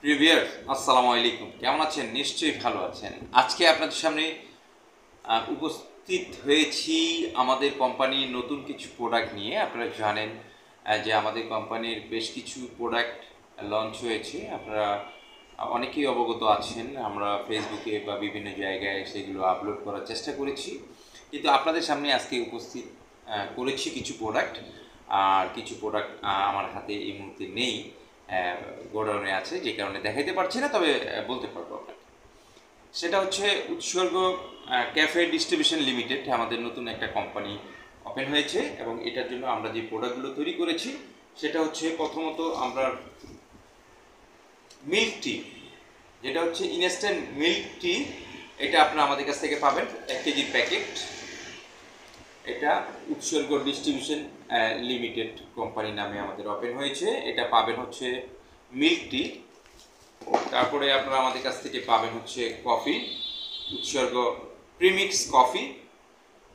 প্রিয় ভিউয়ার্স, আসসালামু আলাইকুম। কেমন আছেন? নিশ্চয়ই ভালো আছেন। আজকে আপনাদের সামনে উপস্থিত হয়েছি আমাদের কোম্পানির নতুন কিছু প্রোডাক্ট নিয়ে। আপনারা জানেন যে আমাদের কোম্পানির বেশ কিছু প্রোডাক্ট লঞ্চ হয়েছে। আপনারা অনেকেই অবগত আছেন। আমরা ফেসবুকে বা বিভিন্ন জায়গায় সেগুলো আপলোড করার চেষ্টা করেছি, কিন্তু আপনাদের সামনে আজকে উপস্থিত করেছি কিছু প্রোডাক্ট। আর কিছু প্রোডাক্ট আমার হাতে এই মুহূর্তে নেই, গোডাউনে আছে, যে কারণে দেখাইতে পারছি না, তবে বলতে পারবো আপনাকে। সেটা হচ্ছে উৎসর্গ ক্যাফে ডিস্ট্রিবিউশন লিমিটেড। আমাদের নতুন একটা কোম্পানি ওপেন হয়েছে এবং এটার জন্য আমরা যে প্রোডাক্টগুলো তৈরি করেছি সেটা হচ্ছে প্রথমত আমরা মিল্ক টি, যেটা হচ্ছে ইনস্ট্যান্ট মিল্ক টি। এটা আপনারা আমাদের কাছ থেকে পাবেন 1 কেজির প্যাকেট। এটা উৎসর্গ ডিস্ট্রিবিউশন লিমিটেড কোম্পানি নামে আমাদের ওপেন হয়েছে। এটা পাবেন হচ্ছে মিল্ক টি। তারপরে আপনারা আমাদের কাছ থেকে পাবেন হচ্ছে কফি, উৎসর্গ প্রিমিক্স কফি।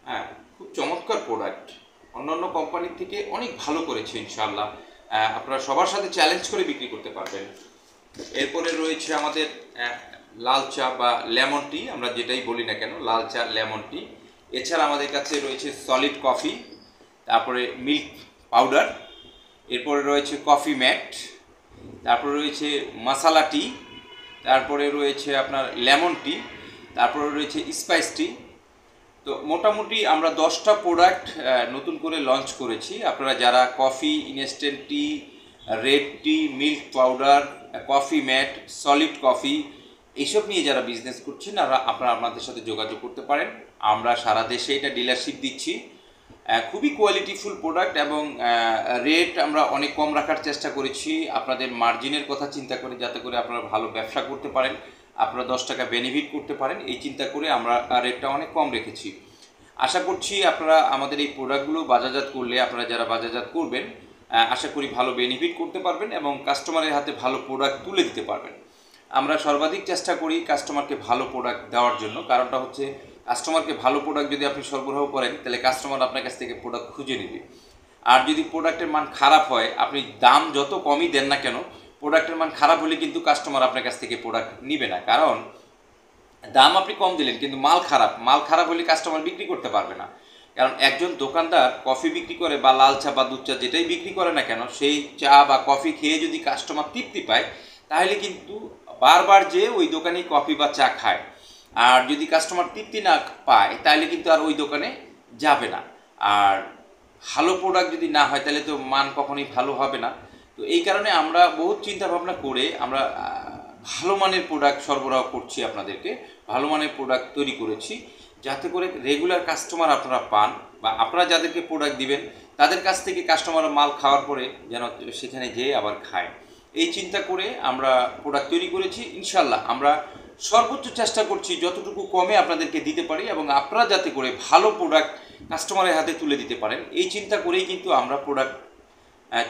হ্যাঁ, খুব চমৎকার প্রোডাক্ট, অন্যান্য কোম্পানির থেকে অনেক ভালো করেছে ইনশাআল্লাহ। আপনারা সবার সাথে চ্যালেঞ্জ করে বিক্রি করতে পারবেন। এরপরে রয়েছে আমাদের লাল চা বা লেমন টি, আমরা যেটাই বলি না কেন, লাল চা লেমন টি। এছাড়া আমাদের কাছে রয়েছে সলিড কফি, তারপরে মিল্ক পাউডার, এরপরে রয়েছে কফি ম্যাট, তারপরে রয়েছে মশালা টি, তারপরে রয়েছে আপনার লেমন টি, তারপরে রয়েছে স্পাইস টি। তো মোটামুটি আমরা 10টা প্রোডাক্ট নতুন করে লঞ্চ করেছি। আপনারা যারা coffee, instant tea, red tea, milk powder, coffee mate, solid coffee এইসব নিয়ে যারা বিজনেস করছেন আপনারা আপনাদের সাথে যোগাযোগ করতে পারেন। আমরা সারা দেশে এটা ডিলারশিপ দিচ্ছি। খুবই কোয়ালিটিফুল প্রোডাক্ট এবং রেট আমরা অনেক কম রাখার চেষ্টা করেছি আপনাদের মার্জিনের কথা চিন্তা করে, যাতে করে আপনারা ভালো ব্যবসা করতে পারেন, আপনারা 10 টাকা বেনিফিট করতে পারেন, এই চিন্তা করে আমরা রেটটা অনেক কম রেখেছি। আশা করছি আপনারা আমাদের এই প্রোডাক্টগুলো বাজারজাত করলে, আপনারা যারা বাজারজাত করবেন, আশা করি ভালো বেনিফিট করতে পারবেন এবং কাস্টমারের হাতে ভালো প্রোডাক্ট তুলে দিতে পারবেন। আমরা সর্বাধিক চেষ্টা করি কাস্টমারকে ভালো প্রোডাক্ট দেওয়ার জন্য। কারণটা হচ্ছে, কাস্টমারকে ভালো প্রোডাক্ট যদি আপনি সরবরাহ করেন, তাহলে কাস্টমার আপনার কাছ থেকে প্রোডাক্ট খুঁজে নেবে। আর যদি প্রোডাক্টের মান খারাপ হয়, আপনি দাম যত কমই দেন না কেন, প্রোডাক্টের মান খারাপ হলে কিন্তু কাস্টমার আপনার কাছ থেকে প্রোডাক্ট নিবে না। কারণ দাম আপনি কম দিলেন কিন্তু মাল খারাপ হলে কাস্টমার বিক্রি করতে পারবে না। কারণ একজন দোকানদার কফি বিক্রি করে বা লাল চা বা দুধ চা যেটাই বিক্রি করে না কেন, সেই চা বা কফি খেয়ে যদি কাস্টমার তৃপ্তি পায়, তাহলে কিন্তু বারবার যে ওই দোকানেই কফি বা চা খায়। আর যদি কাস্টমার তৃপ্তি না পায়, তাহলে কিন্তু আর ওই দোকানে যাবে না। আর ভালো প্রোডাক্ট যদি না হয়, তাহলে তো মান কখনোই ভালো হবে না। তো এই কারণে আমরা বহুত চিন্তা ভাবনা করে আমরা ভালো মানের প্রোডাক্ট সরবরাহ করছি আপনাদেরকে, ভালো মানের প্রোডাক্ট তৈরি করেছি, যাতে করে রেগুলার কাস্টমার আপনারা পান, বা আপনারা যাদেরকে প্রোডাক্ট দিবেন তাদের কাছ থেকে কাস্টমার মাল খাওয়ার পরে যেন সেখানে যেয়ে আবার খায়। এই চিন্তা করে আমরা প্রোডাক্ট তৈরি করেছি। ইনশাল্লাহ আমরা সর্বোচ্চ চেষ্টা করছি যতটুকু কমে আপনাদেরকে দিতে পারি, এবং আপনারা যাতে করে ভালো প্রোডাক্ট কাস্টমারের হাতে তুলে দিতে পারেন, এই চিন্তা করেই কিন্তু আমরা প্রোডাক্ট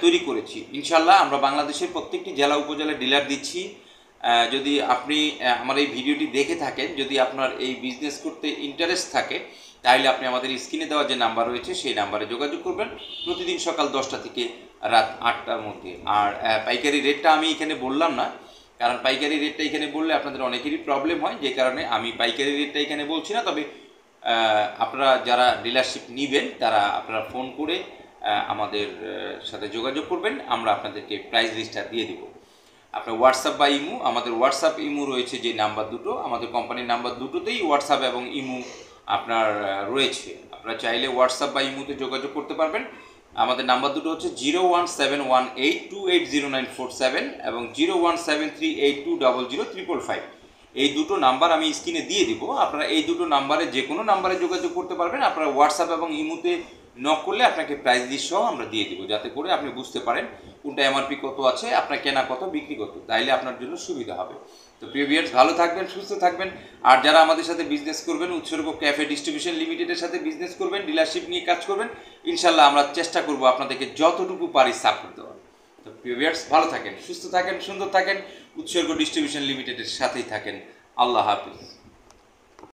তৈরি করেছি। ইনশাল্লাহ আমরা বাংলাদেশের প্রত্যেকটি জেলা উপজেলায় ডিলার দিচ্ছি। যদি আপনি আমার এই ভিডিওটি দেখে থাকেন, যদি আপনার এই বিজনেস করতে ইন্টারেস্ট থাকে, তাহলে আপনি আমাদের স্ক্রিনে দেওয়া যে নাম্বার রয়েছে সেই নাম্বারে যোগাযোগ করবেন প্রতিদিন সকাল 10টা থেকে রাত 8টার মধ্যে। আর পাইকারি রেটটা আমি এখানে বললাম না, কারণ পাইকারি রেটটা এখানে বললে আপনাদের অনেকেরই প্রবলেম হয়, যে কারণে আমি পাইকারি রেটটা এখানে বলছি না। তবে আপনারা যারা ডিলারশিপ নেবেন তারা আপনারা ফোন করে আমাদের সাথে যোগাযোগ করবেন, আমরা আপনাদেরকে প্রাইস লিস্টটা দিয়ে দেবো। আপনার হোয়াটসঅ্যাপ বা ইমো, আমাদের হোয়াটসঅ্যাপ ইমো রয়েছে যে নাম্বার দুটো, আমাদের কোম্পানির নাম্বার দুটোতেই হোয়াটসঅ্যাপ এবং ইমো আপনার রয়েছে। আপনারা চাইলে হোয়াটসঅ্যাপ বা ইমোতে যোগাযোগ করতে পারবেন। আমাদের নাম্বার দুটো হচ্ছে 01718280947 এবং 01738200555। এই দুটো নাম্বার আমি স্ক্রিনে দিয়ে দিব। আপনারা এই দুটো নাম্বারে যে কোনো নাম্বারে যোগাযোগ করতে পারবেন। আপনারা হোয়াটসঅ্যাপ এবং ইমোতে নক করলে আপনাকে প্রাইস লিস্ট সহ আমরা দিয়ে দিব, যাতে করে আপনি বুঝতে পারেন কোনটা এমআরপি কত আছে, আপনার কেনা কত, বিক্রি কত, তাইলে আপনার জন্য সুবিধা হবে। তো প্রিয় ভিউয়ার্স, ভালো থাকবেন, সুস্থ থাকবেন। আর যারা আমাদের সাথে বিজনেস করবেন, উৎসর্গ ক্যাফে ডিস্ট্রিবিউশন লিমিটেডের সাথে বিজনেস করবেন, ডিলারশিপ নিয়ে কাজ করবেন, ইনশাল্লাহ আমরা চেষ্টা করব আপনাদেরকে যতটুকু পারি সাপোর্ট দেওয়ার। তো প্রিয় ভিউয়ার্স, ভালো থাকেন, সুস্থ থাকেন, সুন্দর থাকেন, উৎসর্গ ডিস্ট্রিবিউশন লিমিটেডের সাথেই থাকেন। আল্লাহ হাফিজ।